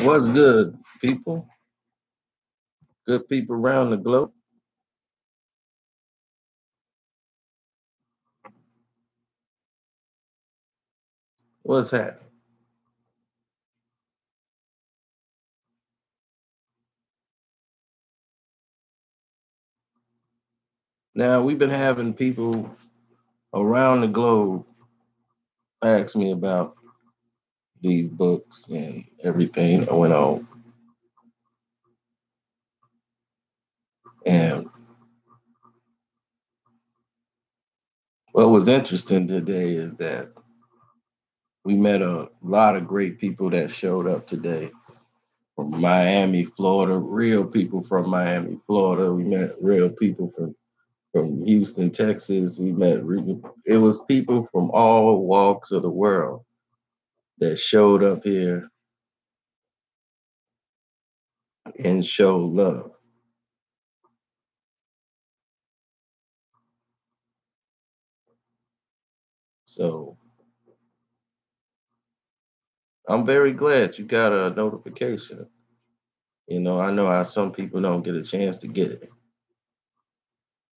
What's good, people? Good people around the globe. What's happening? Now, we've been having people around the globe ask me about these books and everything that went on. And what was interesting today is that we met a lot of great people that showed up today from Miami, Florida, real people from Miami, Florida. We met real people from Houston, Texas. It was people from all walks of the world that showed up here and showed love. So I'm very glad you got a notification. I know how some people don't get a chance to get it.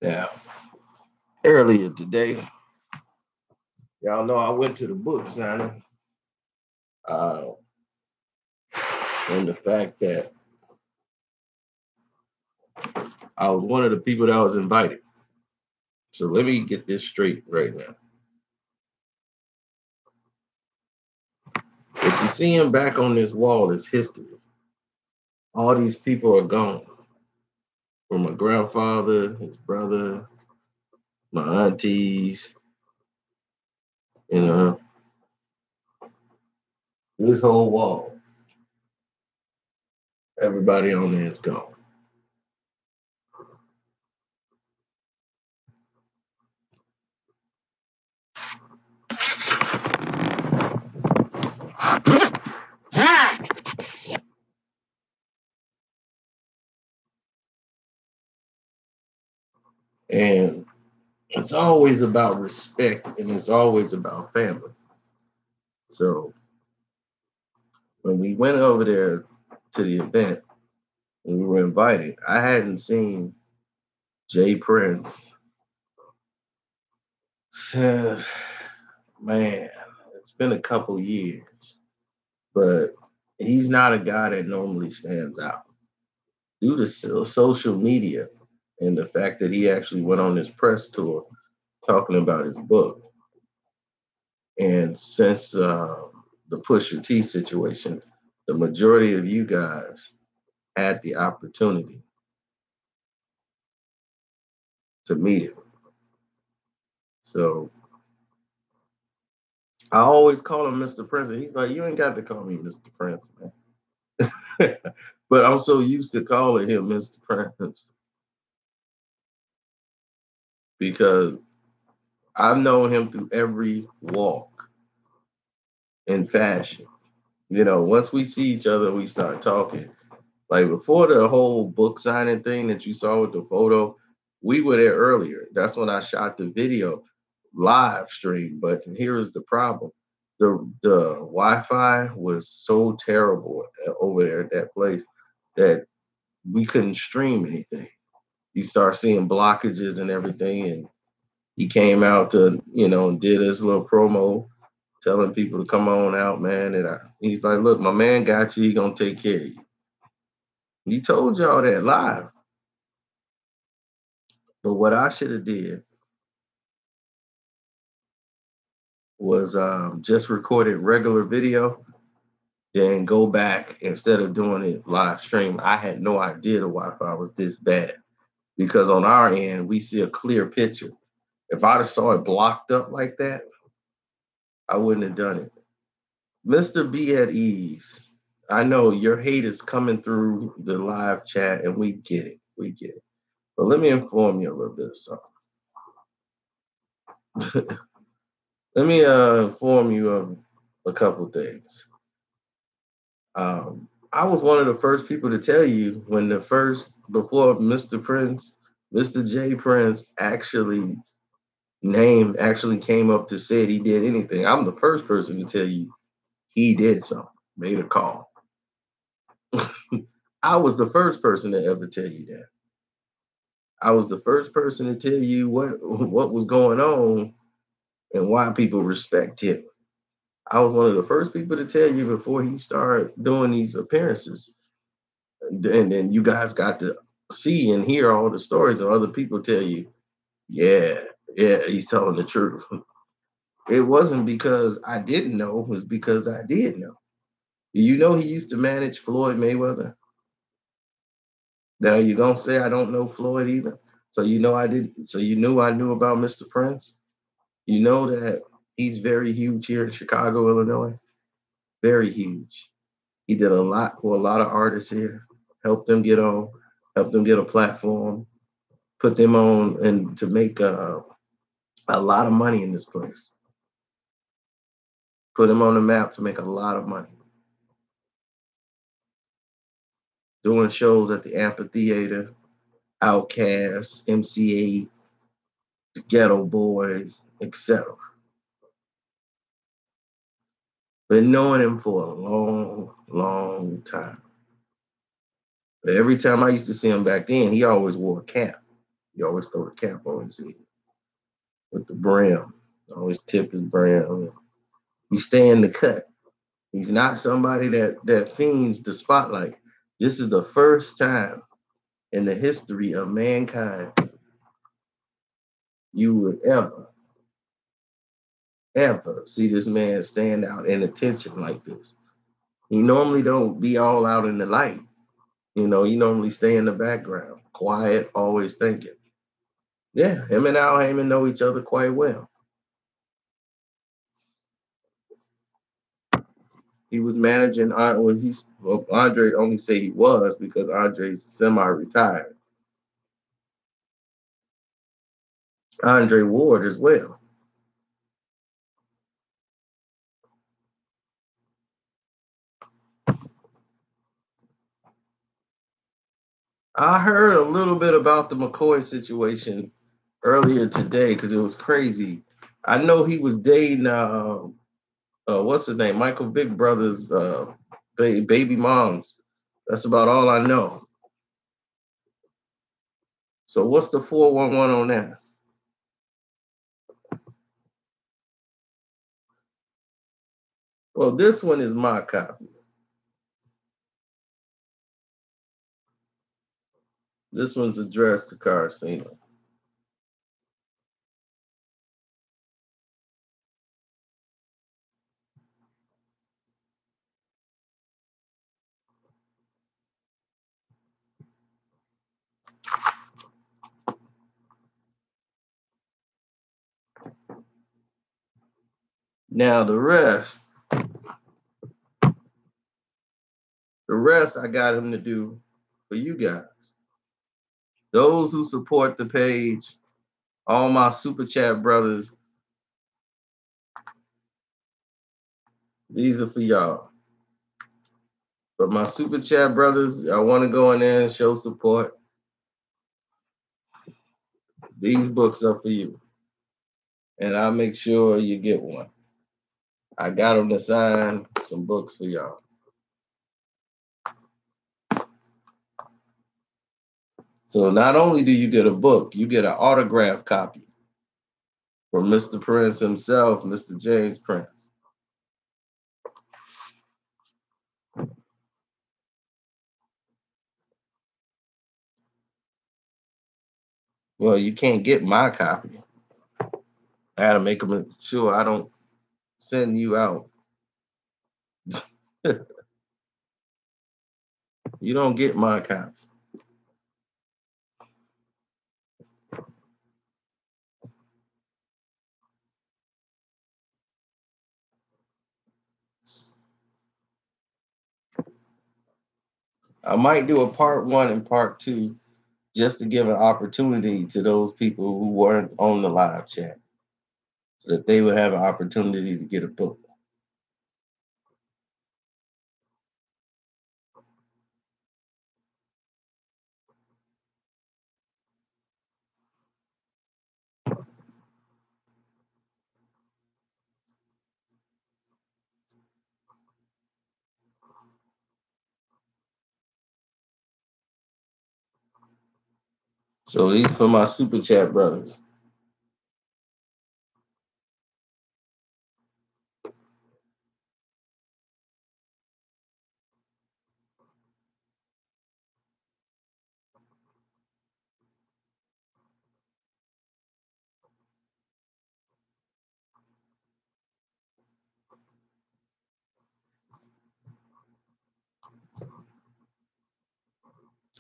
Now, earlier today, y'all know I went to the book signing, uh, and the fact that I was one of the people that was invited. So let me get this straight right now. If you see him back on this wall, it's history. All these people are gone. From my grandfather, his brother, my aunties, you know, this whole wall. Everybody on there is gone. And it's always about respect and it's always about family. So when we went over there to the event and we were invited, I hadn't seen J.Prince since, man, it's been a couple years, but he's not a guy that normally stands out due to social media and the fact that he actually went on this press tour talking about his book. And since the Pusha T situation, the majority of you guys had the opportunity to meet him. So I always call him Mr. Prince. And he's like, you ain't got to call me Mr. Prince, man. But I'm so used to calling him Mr. Prince because I've known him through every walk in fashion. Once we see each other, we start talking. Like before the whole book signing thing that you saw with the photo, we were there earlier. That's when I shot the video live stream. But here is the problem. The Wi-Fi was so terrible over there at that place that we couldn't stream anything. You start seeing blockages and everything. And he came out to, did his little promo telling people to come on out, man. And he's like, look, my man got you. He gonna take care of you. He told y'all that live. But what I should have did was just recorded regular video, then go back instead of doing it live stream. I had no idea the Wi-Fi was this bad because on our end we see a clear picture. If I'd have saw it blocked up like that, I wouldn't have done it. Mr. B at ease. I know your hate is coming through the live chat, and we get it. We get it. But let me inform you a little bit of something. Let me inform you of a couple things. I was one of the first people to tell you when before Mr. Prince, Mr. J. Prince actually came up to say he did anything. I'm the first person to tell you he did something, made a call. I was the first person to ever tell you that. I was the first person to tell you what was going on and why people respect him. I was one of the first people to tell you before he started doing these appearances. And then you guys got to see and hear all the stories of other people tell you, yeah, yeah, he's telling the truth. It wasn't because I didn't know, it was because I did know. You know he used to manage Floyd Mayweather? Now you don't say I don't know Floyd either. So you know I didn't. So you knew I knew about Mr. Prince. You know that he's very huge here in Chicago, Illinois. Very huge. He did a lot for a lot of artists here. Helped them get on, helped them get a platform, put them on, and to make a lot of money in this place. Put them on the map to make a lot of money. Doing shows at the amphitheater, Outcasts, MCA, the Ghetto Boys, etc. Been knowing him for a long, long time. But every time I used to see him back then, he always wore a cap. He always throw the cap on his head with the brim. Always tip his brim. He stay in the cut. He's not somebody that fiends the spotlight. This is the first time in the history of mankind you would ever see this man stand out in attention like this. He normally don't be all out in the light. You know, he normally stay in the background, quiet, always thinking. Yeah, him and Al Heyman know each other quite well. He was managing well, Andre only say he was because Andre's semi-retired. Andre Ward as well. I heard a little bit about the McCoy situation earlier today because it was crazy. I know he was dating what's his name, Michael Big Brother's baby moms. That's about all I know. So what's the 411 on that? Well, this one is my copy. This one's addressed to Carcino. Now the rest I got him to do for you guys. Those who support the page, all my super chat brothers, these are for y'all. But my super chat brothers, I want to go in there and show support. These books are for you. And I'll make sure you get one. I got them to sign some books for y'all. So not only do you get a book, you get an autographed copy from Mr. Prince himself, Mr. James Prince. Well, you can't get my copy. I had to make sure I don't send you out. You don't get my copy. I might do a part one and part two just to give an opportunity to those people who weren't on the live chat so that they would have an opportunity to get a book. So these for my super chat brothers.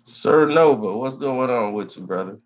Sir Nova, what's going on with you, brother?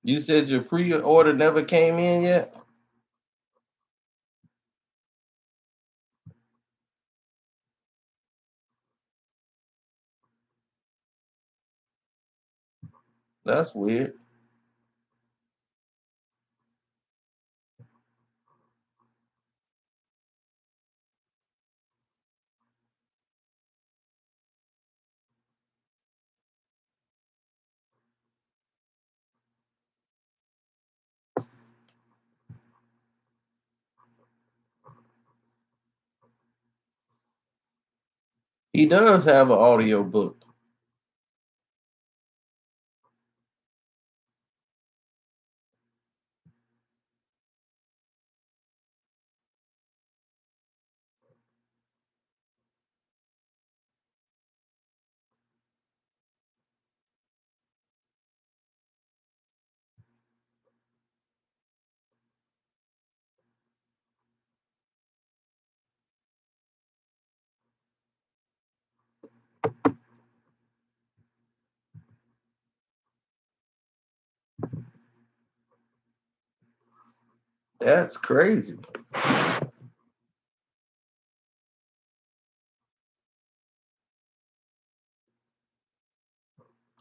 You said your pre-order never came in yet? That's weird. He does have an audio book. That's crazy.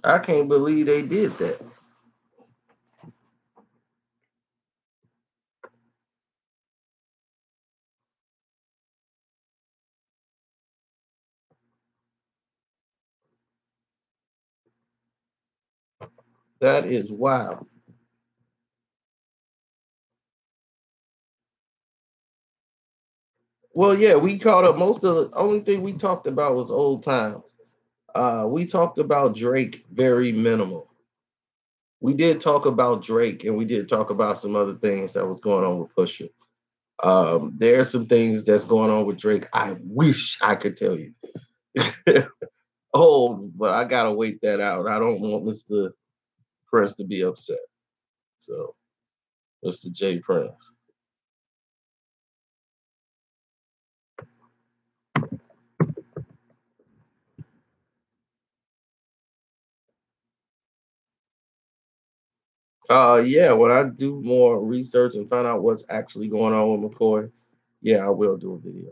I can't believe they did that. That is wild. Well, yeah, we caught up. Most of the only thing we talked about was old times. We talked about Drake very minimal. We did talk about Drake, and we did talk about some other things that was going on with Pusha. There are some things that's going on with Drake. I wish I could tell you. Oh, but I gotta wait that out. I don't want Mr. Prince to be upset. So, Mr. J.Prince. Yeah, when I do more research and find out what's actually going on with McCoy, yeah, I will do a video.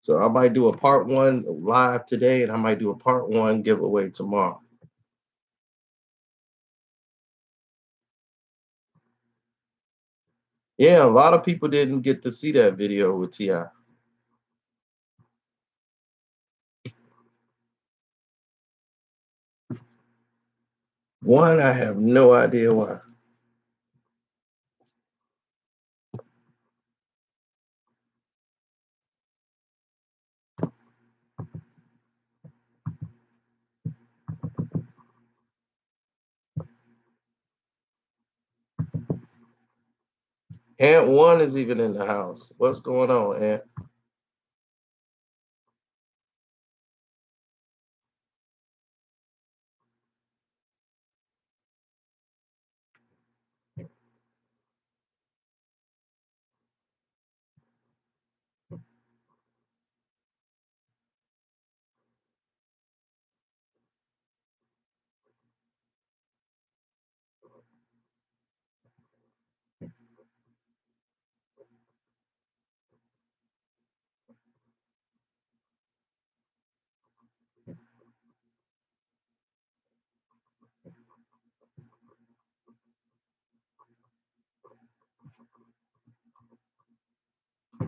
So I might do a part one live today, and I might do a part one giveaway tomorrow. Yeah, a lot of people didn't get to see that video with Ti. One, I have no idea why. Ant one is even in the house. What's going on, Ant?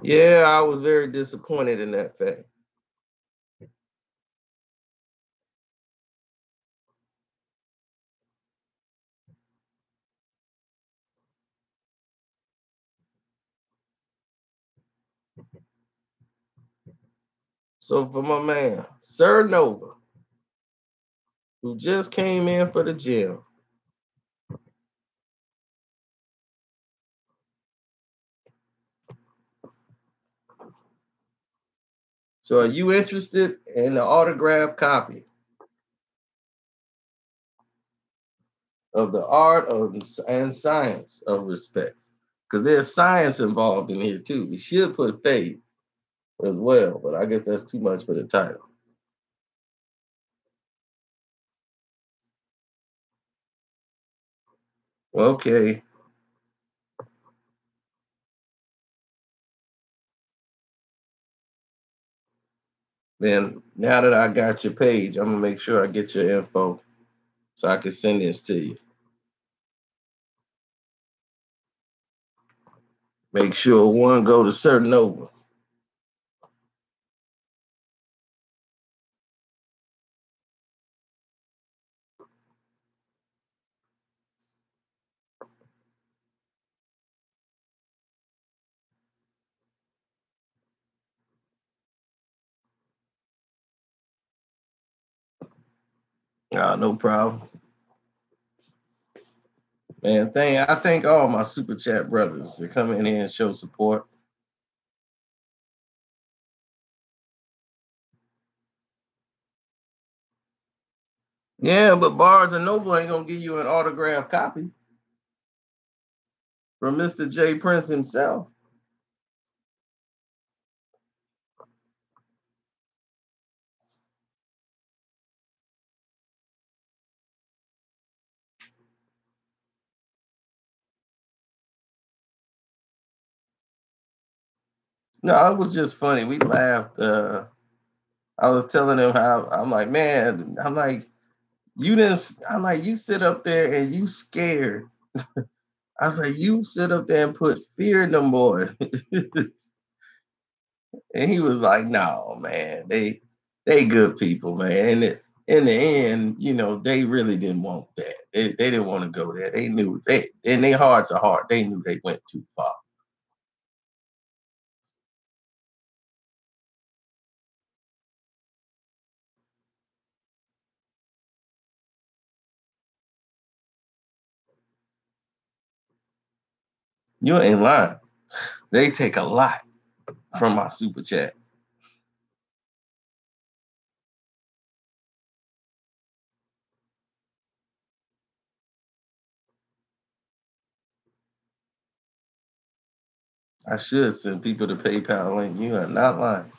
Yeah, I was very disappointed in that fact. So for my man, Sir Nova, who just came in for the gym. So are you interested in the autographed copy of the art of and science of respect? Because there's science involved in here too. We should put faith as well, but I guess that's too much for the title. Okay, then now that I got your page, I'm gonna make sure I get your info so I can send this to you. Make sure one go to Sir Nova. No problem. Man, I thank all my super chat brothers that come in here and show support. Yeah, but Barnes and Noble ain't gonna give you an autographed copy from Mr. J. Prince himself. No, it was just funny. We laughed. I was telling him how I'm like, man, I'm like, you didn't. I'm like, you sit up there and you scared. I was like, you sit up there and put fear in them boys. And he was like, "No, man, they good people, man." And in the end, they really didn't want that. They didn't want to go there. They knew they in their hearts of heart. They knew they went too far. You ain't lying. They take a lot from my super chat. I should send people the PayPal link. You are not lying.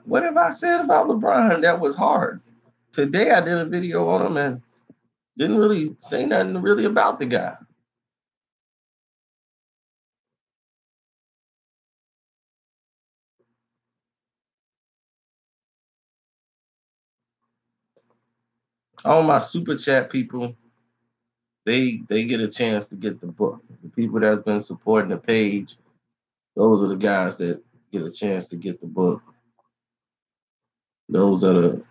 What have I said about LeBron that was hard? Today I did a video on him and didn't really say nothing really about the guy. All my super chat people, they get a chance to get the book. The people that's been supporting the page, those are the guys that get a chance to get the book. Those are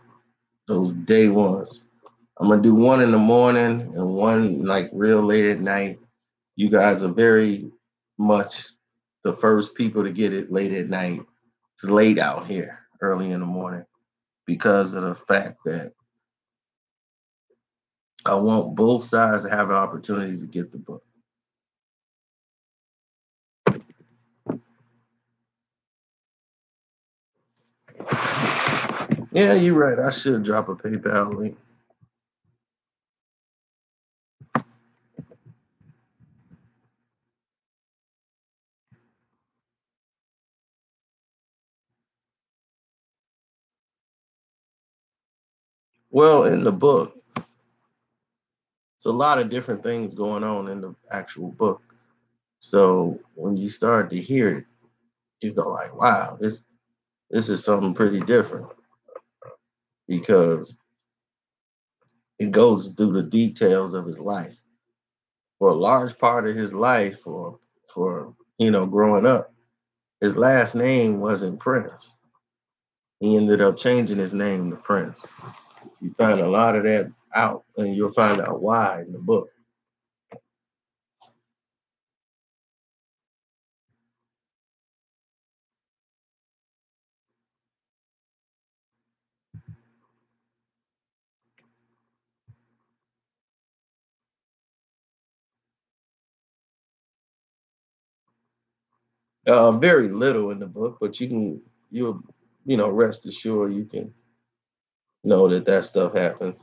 those day ones. I'm gonna do one in the morning and one like real late at night. You guys are very much the first people to get it late at night. It's late out here, early in the morning, because of the fact that I want both sides to have an opportunity to get the book. Yeah, you're right. I should drop a PayPal link. Well, in the book, it's a lot of different things going on in the actual book. So when you start to hear it, you go like, wow, this is something pretty different because it goes through the details of his life. For a large part of his life, for growing up, his last name wasn't Prince. He ended up changing his name to Prince. You find a lot of that out, and you'll find out why in the book. Very little in the book, but you'll rest assured you can know that stuff happens.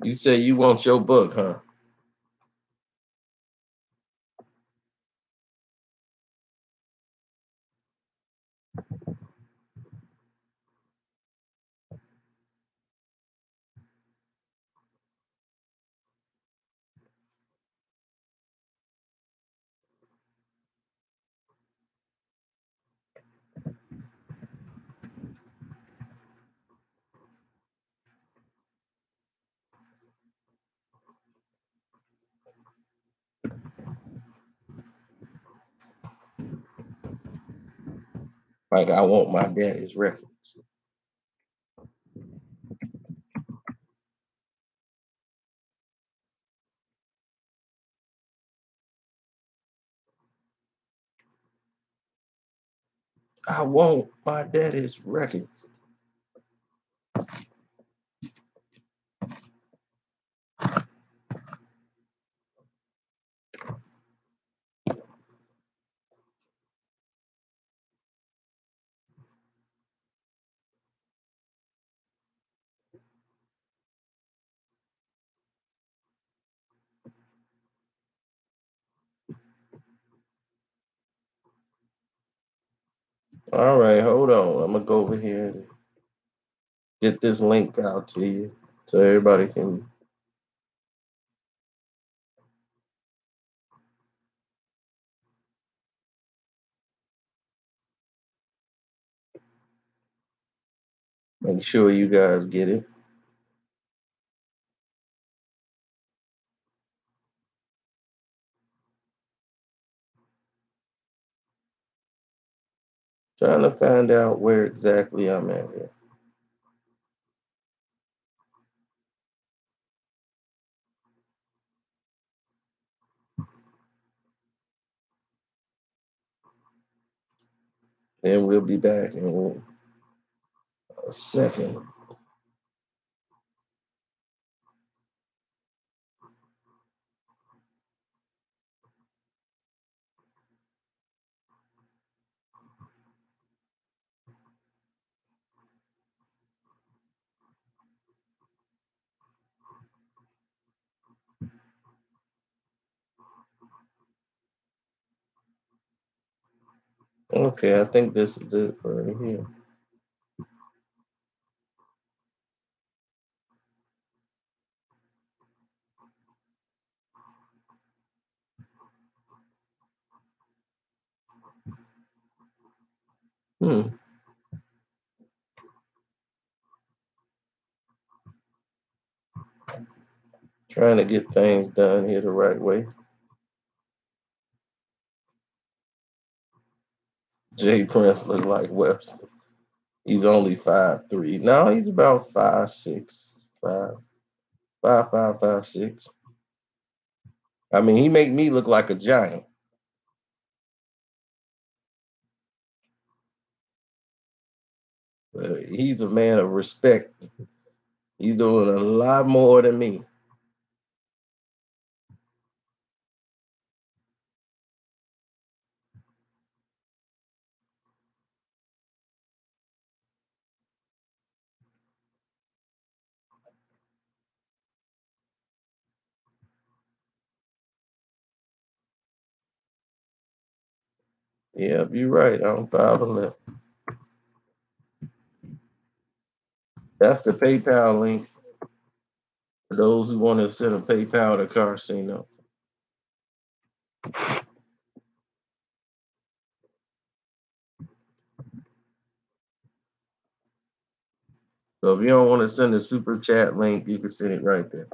You say you want your book, huh? Like I want my daddy's records. I want my daddy's records. All right, hold on. I'm gonna go over here and get this link out to you so everybody can make sure you guys get it. Trying to find out where exactly I'm at here. Then we'll be back in a second. Okay, I think this is it right here. Hmm. Trying to get things done here the right way. J.Prince look like Webster. He's only 5'3". No, he's about 5'6", 5'6". I mean, he make me look like a giant. But he's a man of respect. He's doing a lot more than me. Yeah, you're right. I'm 5'11". That's the PayPal link. For those who want to send a PayPal to Carcino. So if you don't want to send a super chat link, you can send it right there.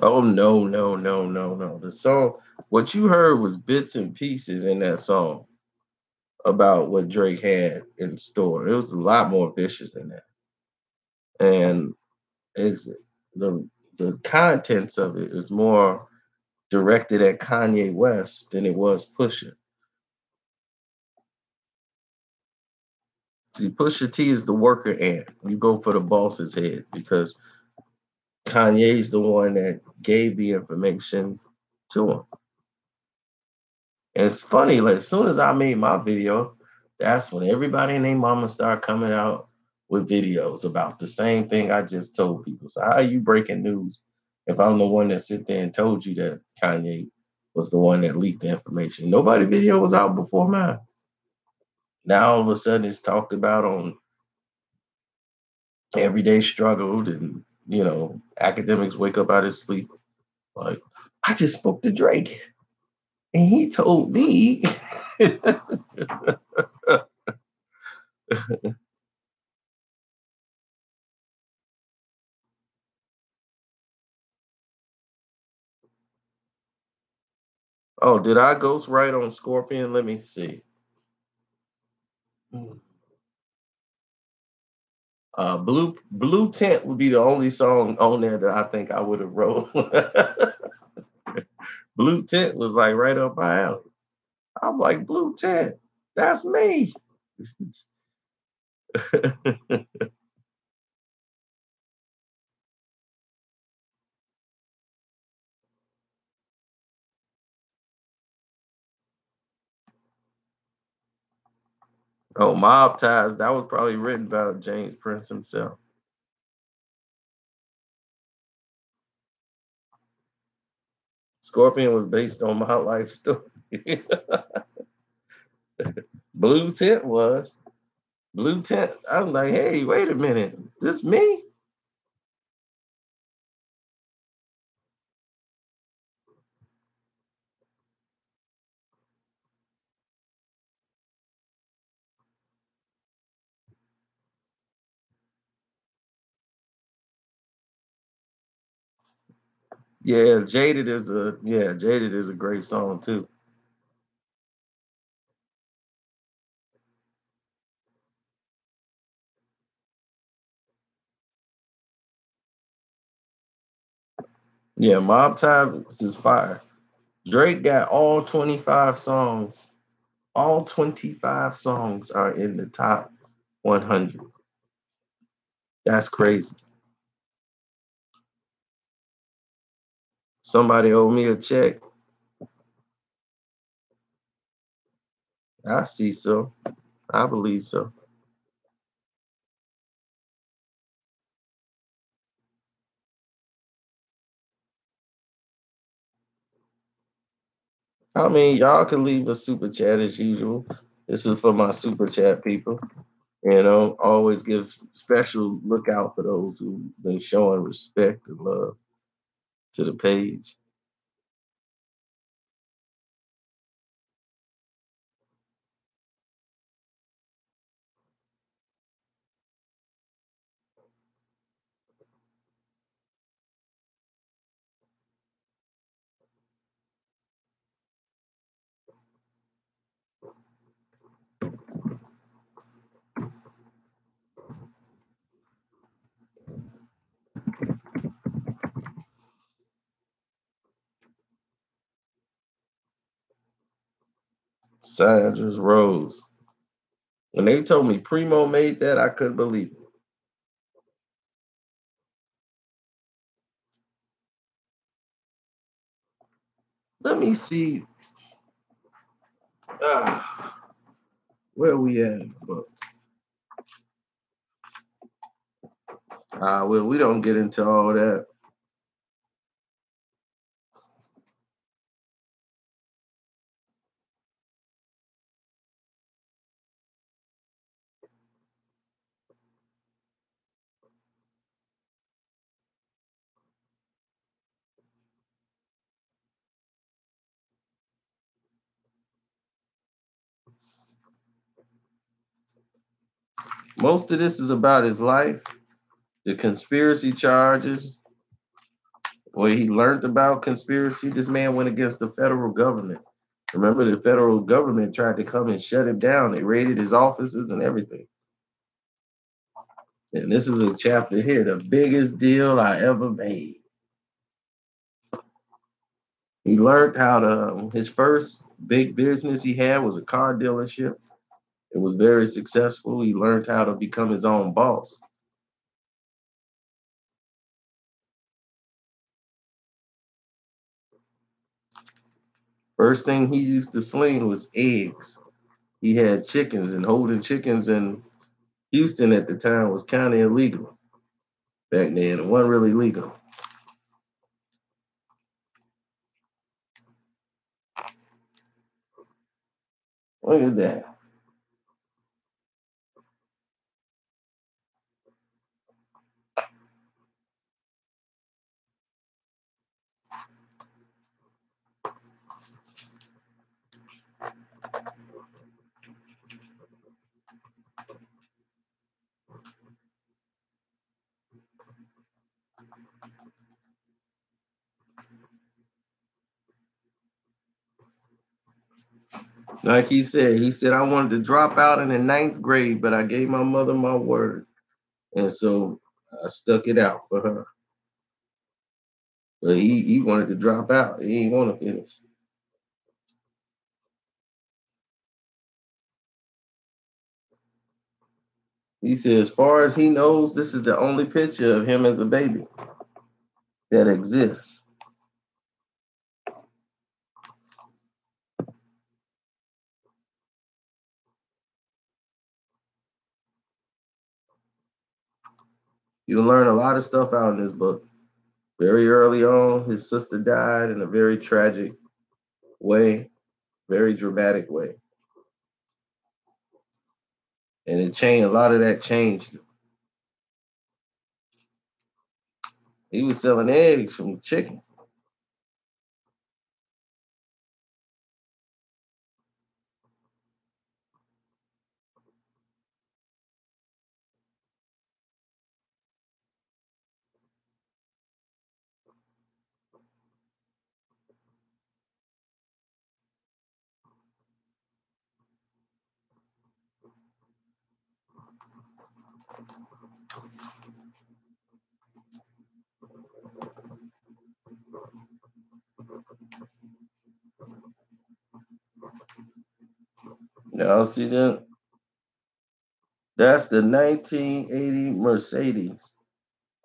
Oh no, no, no, no, no. The song, what you heard was bits and pieces in that song about what Drake had in store. It was a lot more vicious than that. And is the the contents of it is more directed at Kanye West than it was Pusha. See, Pusha T is the worker ant. You go for the boss's head because Kanye's the one that gave the information to him. And it's funny, like as soon as I made my video, that's when everybody and their mama start coming out with videos about the same thing I just told people. So how are you breaking news if I'm the one that sit there and told you that Kanye was the one that leaked the information? Nobody video was out before mine. Now all of a sudden it's talked about on Everyday Struggled and academics wake up out of sleep. Like, I just spoke to Drake and he told me. Oh, did I ghost right on Scorpion? Let me see. Blue Tent would be the only song on there that I think I would have wrote. Blue Tent was like right up my alley. I'm like, Blue Tent, that's me. Oh, Mob Ties, that was probably written about James Prince himself. Scorpion was based on my life story. Blue Tent was. Blue Tent, I was like, hey, wait a minute. Is this me? Yeah, Jaded is a great song too. Yeah, Mob Ties is fire. Drake got all 25 songs. All 25 songs are in the top 100. That's crazy. Somebody owe me a check. I see so. I believe so. I mean, y'all can leave a super chat as usual. This is for my super chat people. Always give special lookout for those who've been showing respect and love to the page. Sandra's Rose. When they told me Primo made that, I couldn't believe it. Let me see. Ah, where we at? But, well, we don't get into all that. Most of this is about his life, the conspiracy charges, where he learned about conspiracy. This man went against the federal government. Remember, the federal government tried to come and shut him down. They raided his offices and everything. And this is a chapter here, the biggest deal I ever made. He learned how to, his first big business he had was a car dealership. It was very successful. He learned how to become his own boss. First thing he used to sling was eggs. He had chickens, and holding chickens in Houston at the time was kind of illegal back then. It wasn't really legal. Look at that. Like he said, I wanted to drop out in the ninth grade, but I gave my mother my word. And so I stuck it out for her. But he wanted to drop out. He didn't want to finish. He said, as far as he knows, this is the only picture of him as a baby that exists. You'll learn a lot of stuff out in this book. Very early on, his sister died in a very tragic way, very dramatic way. And it changed, a lot of that changed. He was selling eggs from chicken. Now, see that? That's the 1980 Mercedes,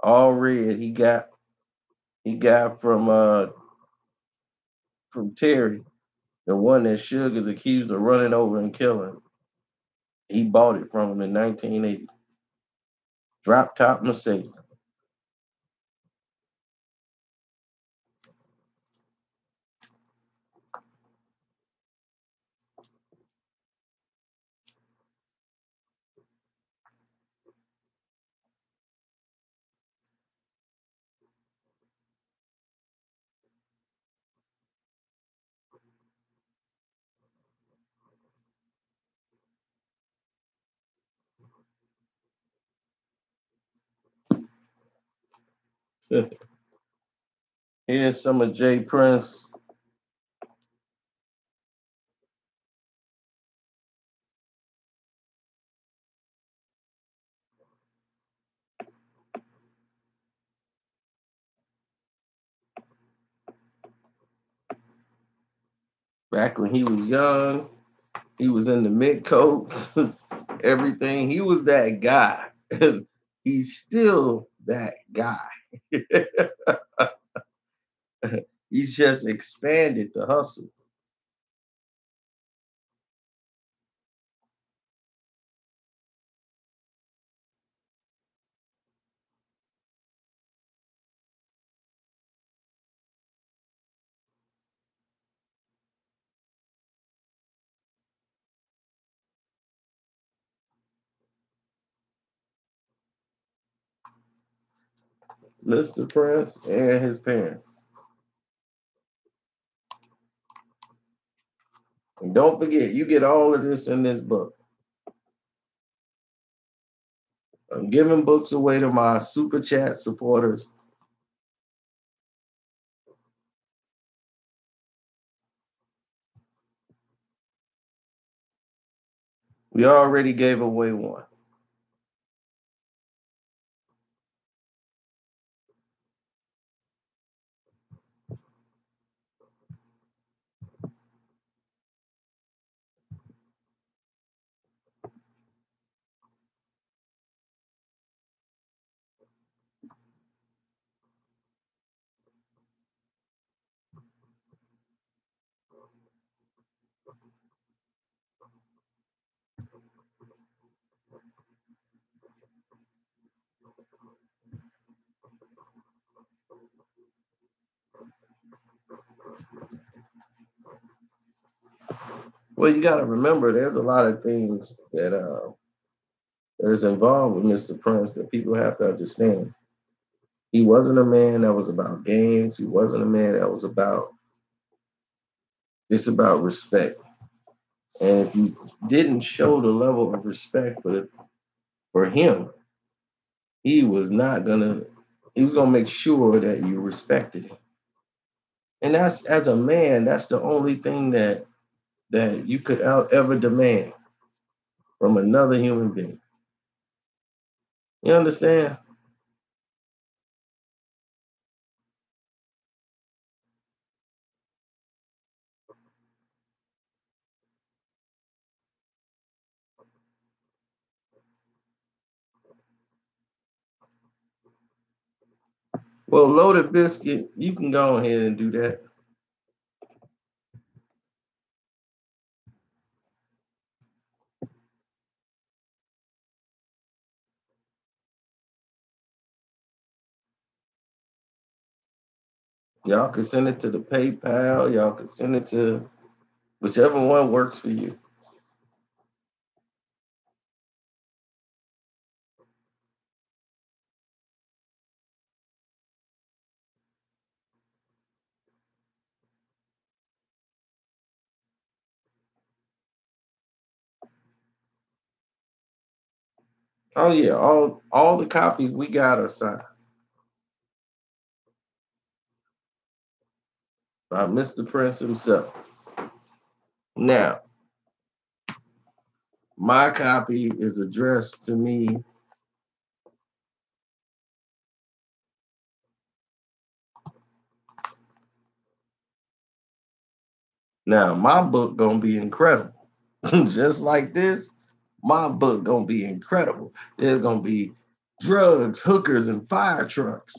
all red. He got from Terry, the one that Suge is accused of running over and killing. He bought it from him in 1980. Drop top Mercedes. Here's some of J.Prince. Back when he was young. He was in the mid coats, everything. He was that guy. He's still that guy. He's just expanded the hustle. Mr. Prince and his parents. And don't forget, you get all of this in this book. I'm giving books away to my super chat supporters. We already gave away one. Well, you got to remember, there's a lot of things that is involved with Mr. Prince that people have to understand. He wasn't a man that was about games. He wasn't a man that was about it's about respect. And if you didn't show the level of respect for him, he was not gonna. He was gonna make sure that you respected him. And that's as a man, that's the only thing that you could ever demand from another human being. You understand? Well, loaded biscuit, you can go ahead and do that. Y'all can send it to the PayPal. Y'all can send it to whichever one works for you. Oh yeah, all the copies we got are signed by Mr. Prince himself. Now, my copy is addressed to me. Now, my book gonna be incredible. Just like this, my book gonna be incredible. There's gonna be drugs, hookers, and fire trucks.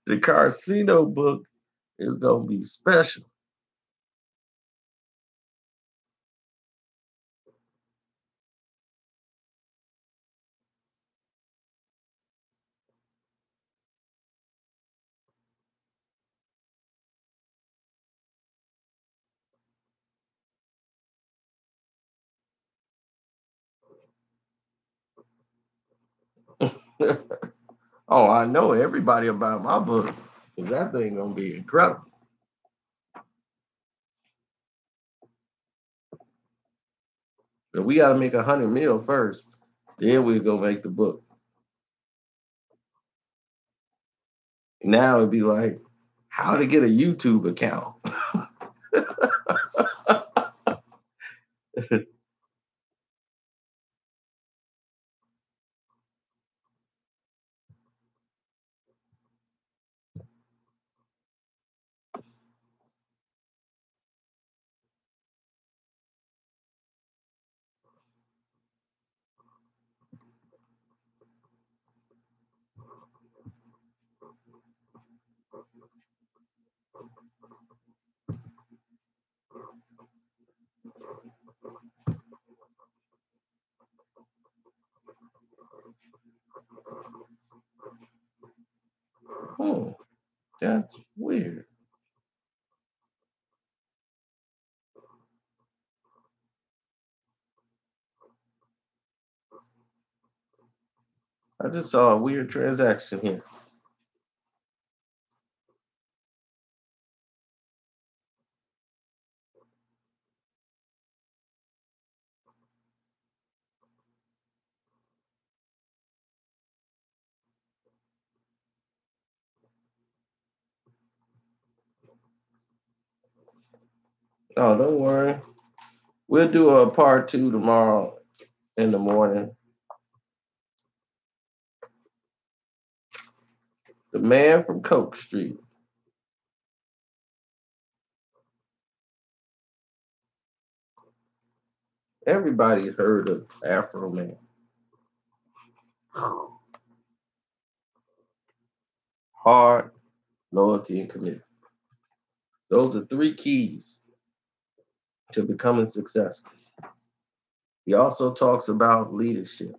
The Carcino book is gonna be special. Oh, I know everybody about my book. 'Cause that thing gonna be incredible. But we gotta make 100 mil first. Then we go make the book. Now it'd be like how to get a YouTube account. Oh, that's weird. I just saw a weird transaction here. Oh, don't worry. We'll do a part two tomorrow in the morning. The man from Coke Street. Everybody's heard of Afro Man. Hard, loyalty, and commitment. Those are three keys to becoming successful. He also talks about leadership.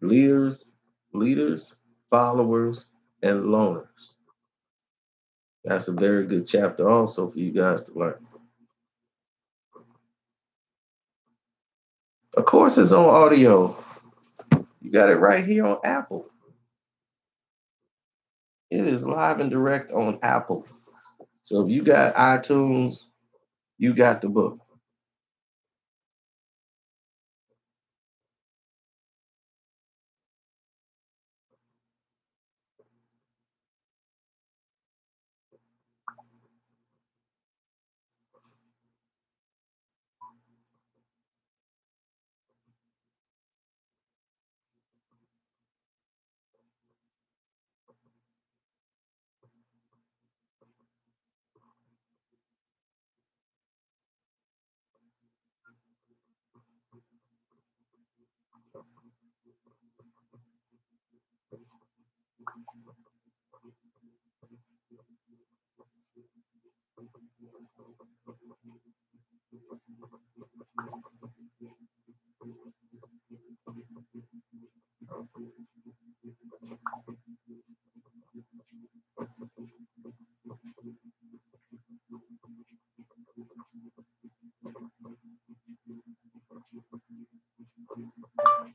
Leaders, leaders, followers, and loners. That's a very good chapter also for you guys to learn. Of course, it's on audio. You got it right here on Apple. It is live and direct on Apple. So if you got iTunes, you got the book.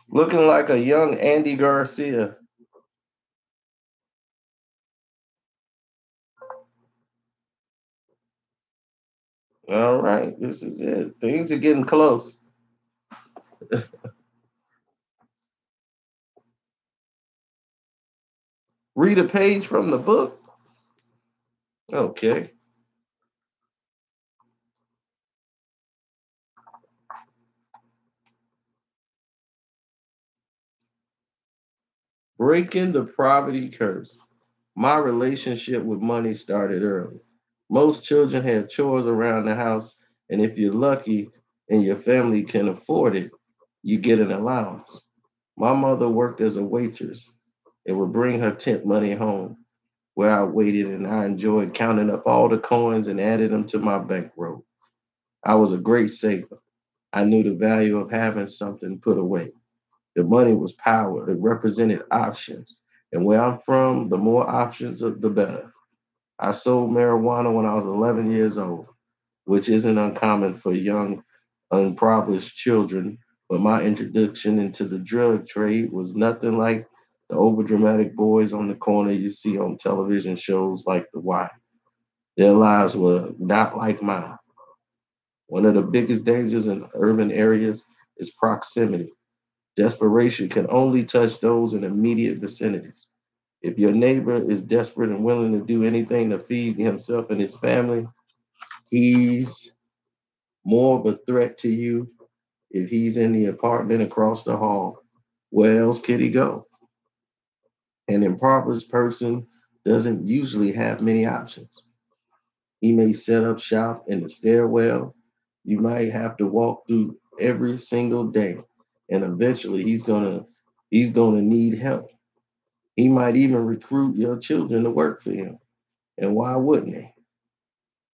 Looking like a young Andy Garcia. All right, this is it. Things are getting close. Read a page from the book. Okay. Breaking the poverty curse. My relationship with money started early. Most children have chores around the house, and if you're lucky and your family can afford it, you get an allowance. My mother worked as a waitress and would bring her tent money home, where I waited and I enjoyed counting up all the coins and adding them to my bankroll. I was a great saver. I knew the value of having something put away. The money was power, it represented options. And where I'm from, the more options, the better. I sold marijuana when I was 11 years old, which isn't uncommon for young, unprivileged children. But my introduction into the drug trade was nothing like the overdramatic boys on the corner you see on television shows like The Wire. Their lives were not like mine. One of the biggest dangers in urban areas is proximity. Desperation can only touch those in immediate vicinities. If your neighbor is desperate and willing to do anything to feed himself and his family, he's more of a threat to you if he's in the apartment across the hall. Where else could he go? An impoverished person doesn't usually have many options. He may set up shop in the stairwell. You might have to walk through every single day, and eventually he's gonna need help. He might even recruit your children to work for him. And why wouldn't he?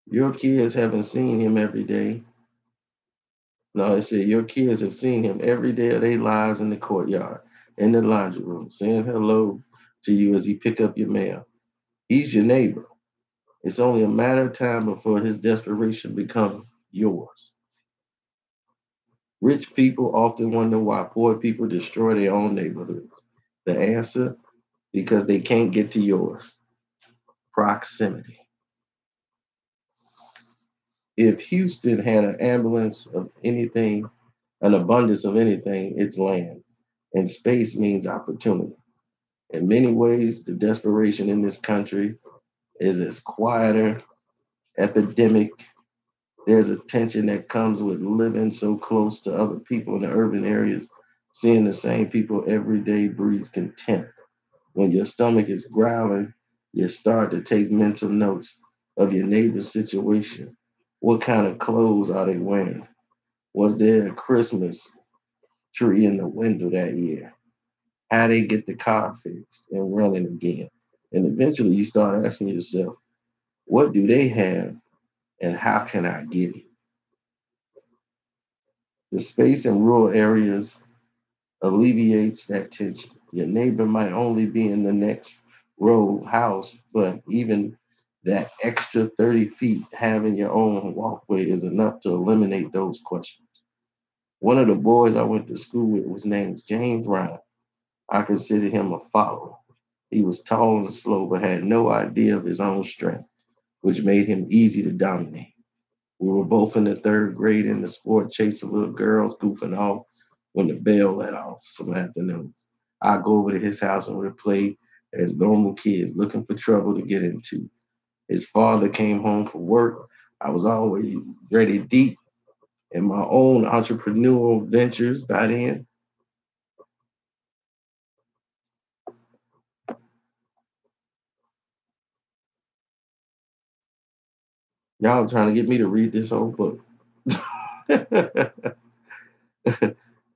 Your kids haven't seen him every day. No, they said your kids have seen him every day of their lives in the courtyard, in the laundry room, saying hello to you as he pick up your mail. He's your neighbor. It's only a matter of time before his desperation becomes yours. Rich people often wonder why poor people destroy their own neighborhoods. The answer, because they can't get to yours. Proximity. If Houston had an ambulance of anything, an abundance of anything, it's land. And space means opportunity. In many ways, the desperation in this country is as quieter, epidemic. There's a tension that comes with living so close to other people in the urban areas. Seeing the same people every day breeds contempt. When your stomach is growling, you start to take mental notes of your neighbor's situation. What kind of clothes are they wearing? Was there a Christmas tree in the window that year? How they get the car fixed and running again? And eventually you start asking yourself, what do they have and how can I get it? The space in rural areas alleviates that tension. Your neighbor might only be in the next row house, but even that extra 30 feet having your own walkway is enough to eliminate those questions. One of the boys I went to school with was named James Ryan. I considered him a follower. He was tall and slow, but had no idea of his own strength, which made him easy to dominate. We were both in the third grade in the sport, chasing little girls, goofing off when the bell let off some afternoons. I'd go over to his house and we'd play as normal kids, looking for trouble to get into. His father came home from work. I was always ready deep in my own entrepreneurial ventures by then. Y'all trying to get me to read this whole book.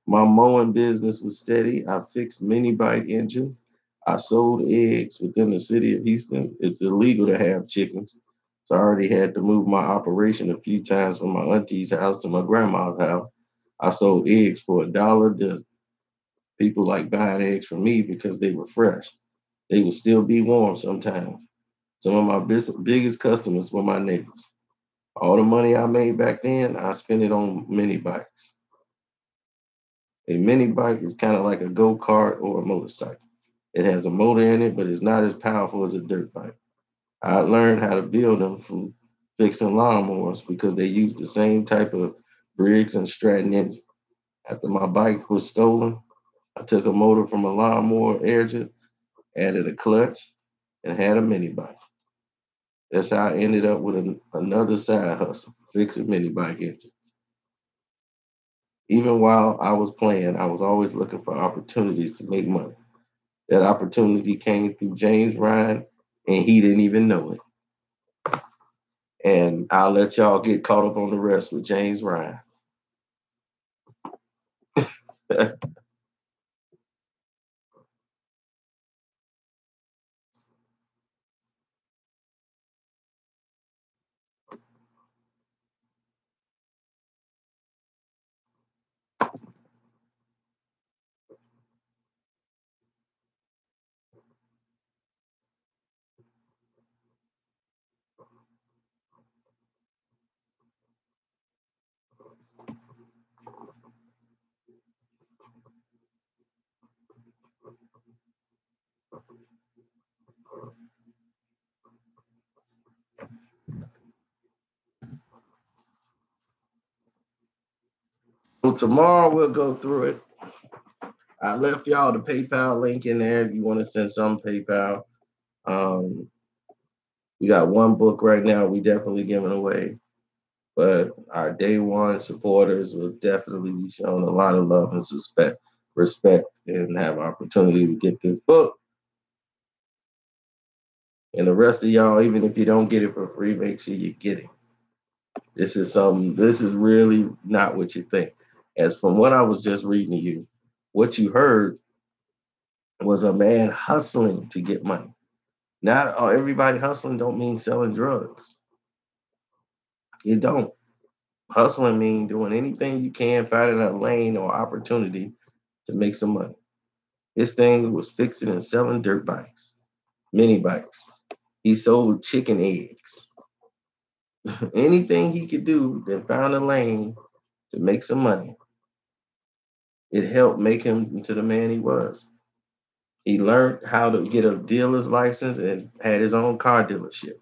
My mowing business was steady. I fixed mini bike engines. I sold eggs within the city of Houston. It's illegal to have chickens. So I already had to move my operation a few times from my auntie's house to my grandma's house. I sold eggs for $1 a dozen. People like buying eggs from me because they were fresh. They would still be warm sometimes. Some of my biggest customers were my neighbors. All the money I made back then, I spent it on mini bikes. A mini bike is kind of like a go kart or a motorcycle. It has a motor in it, but it's not as powerful as a dirt bike. I learned how to build them from fixing lawnmowers because they use the same type of Briggs and Stratton engine. After my bike was stolen, I took a motor from a lawnmower engine, added a clutch, and had a mini bike. That's how I ended up with another side hustle, fixing mini bike engines. Even while I was playing, I was always looking for opportunities to make money. That opportunity came through James Ryan, and he didn't even know it. And I'll let y'all get caught up on the rest with James Ryan. So tomorrow we'll go through it. I left y'all the PayPal link in there if you want to send some PayPal. Um, we got one book right now we definitely giving away, but our day one supporters will definitely be shown a lot of love and respect, and have opportunity to get this book. And the rest of y'all, even if you don't get it for free, make sure you get it. This is really not what you think. As from what I was just reading to you, what you heard was a man hustling to get money. Not everybody hustling don't mean selling drugs. It don't. Hustling mean doing anything you can, finding a lane or opportunity to make some money. His thing was fixing and selling dirt bikes, mini bikes. He sold chicken eggs. Anything he could do that found a lane to make some money. It helped make him into the man he was. He learned how to get a dealer's license and had his own car dealership.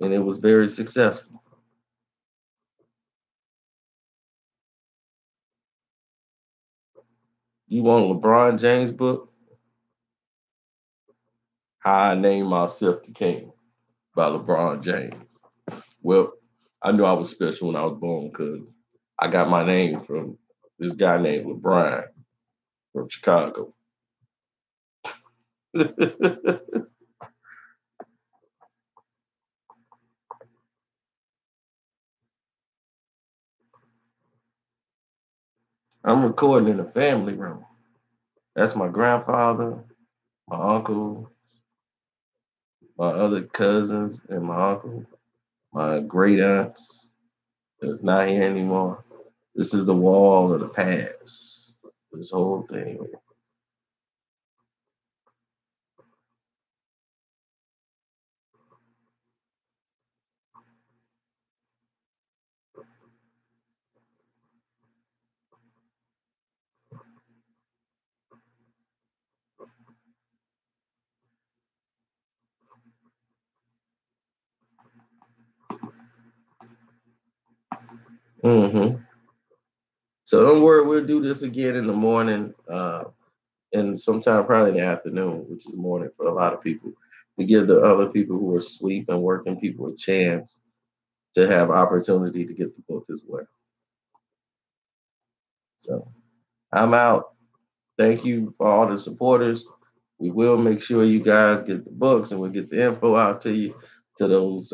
And it was very successful. You want LeBron James book? How I Named Myself the King by LeBron James. Well, I knew I was special when I was born because I got my name from this guy named LeBron from Chicago. I'm recording in the family room. That's my grandfather, my uncle, my other cousins, and my uncle, my great aunts that's not here anymore. This is the wall of the past. This whole thing. Hmm. So don't worry, we'll do this again in the morning, and sometime probably in the afternoon, which is morning for a lot of people, to give the other people who are asleep and working people a chance to have opportunity to get the book as well. So I'm out. Thank you for all the supporters. We will make sure you guys get the books and we'll get the info out to you to those